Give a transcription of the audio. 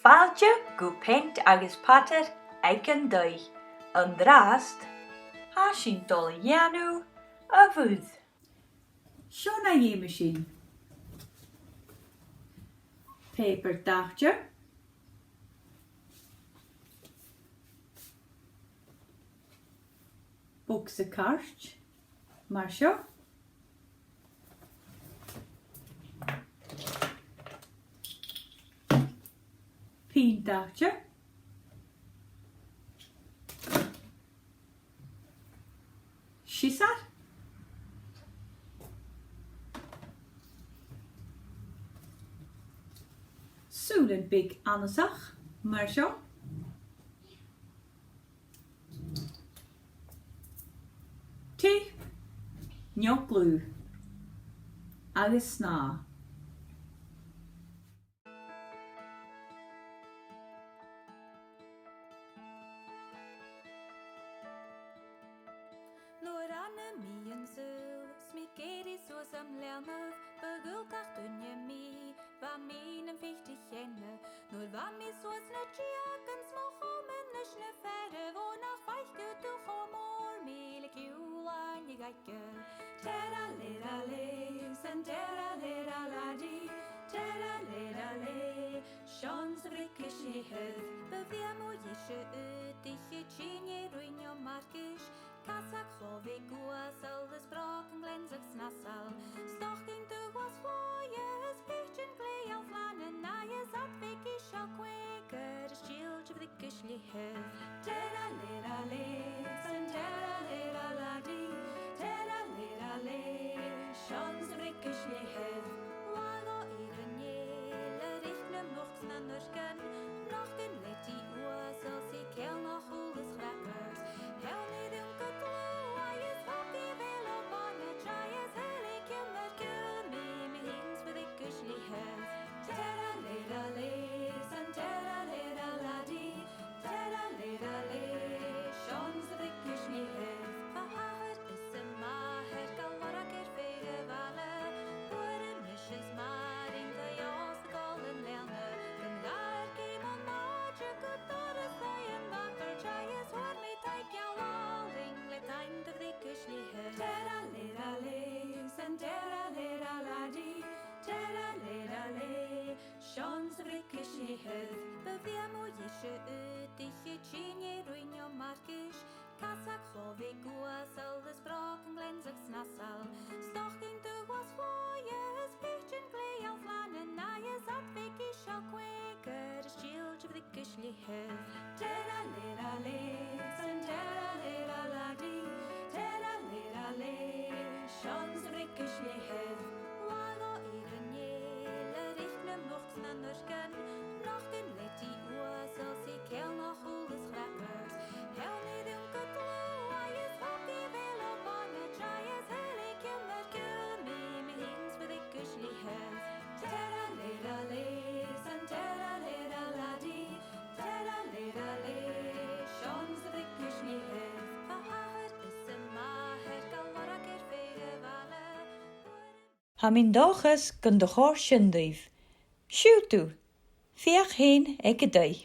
fáilte go peint agus patar ag an dóigh. An drást, há sin dul dhéanú a bhúd. Seo na dhéime sin. Paper dachte. Boek sa cart. Mar seo. Pín dachte. Sisar. Súlan big anasach, mar seo. Tape, neog glue, agus sná. Nuair anna mí an súl, smí géirí suas am leanmh, bagulcach dunne mí, bha mí an fichte chénne. Nuair bha mí suas na tíag an smó chomen na sna ferre, bó nach feichte tú chomór mí le ciúlain i gaice. Tera lera le, san tera lera ladi, tera lera le, Sean sa brica sihydd, byfiam o ysio ydych i tîni rwy'n o margys, Casach chofi gwas al ys broc yn glensach snasal, Stochyn dy gwas fwyas, pechyn glei al flan yn aias adfeg isio gweger, Ysgil dy fyddig yslihydd. Tera lera le, san tera lera ladi, tera lera le, Sean sa brica yslihydd. Wago i'r yniel, yr eich na mwch na nyrgan, Noch yn leti oas al si cael na chwl ys crackers, Hel ni ddim gydlw a ys hopi fel o bon y trai ys helig ym yr gym mi hins fydd i gyslihydd. Tera lera le, san tera lera ladi, tera lera le, Sean sa fydd i gyslihydd. Fahar ys y maher gael warag er ffeir y fale, Bwyr y misys mar yn gaios y gol yn leilna, Gymgair gym o'n madra gydor y ddau yn fater trai ys hwyr mi taig iawal le taim dy fyddig yslihydd. Tera lera le, san tera lera ladi, tera lera le, Sean sa fyddig yslihydd. Byfiam o ysio ydych i tîni rwy'n o margys, Casach chofi gwas al ys broc yn glensach snasal, Stochyn dy gwas fwyas, pechyn glei al flan yn aias adfeg isio gweger, Ysgil dy fyddig yslihydd. Tera lera le, san tera lera ladi, tera lera le, Sean sa fyddig yslihydd. Wago i'r yniel, yr eich na mwch na nyrgan, Noch yn leti oas al si cael na chwl ys crackers, Hel ni ddim gydlw a ys hopi fel o bon y trai ys helig ym yr gym mi hins fydd i gyslihydd. Tera lera le, san tera lera ladi, tera lera le, Sean sa fydd i gyslihydd. Fahar ys y maher gael warag er ffeir y fale, Ha min dochas gan de chór sindaibh. Siútú, fiach héin ag a dóigh.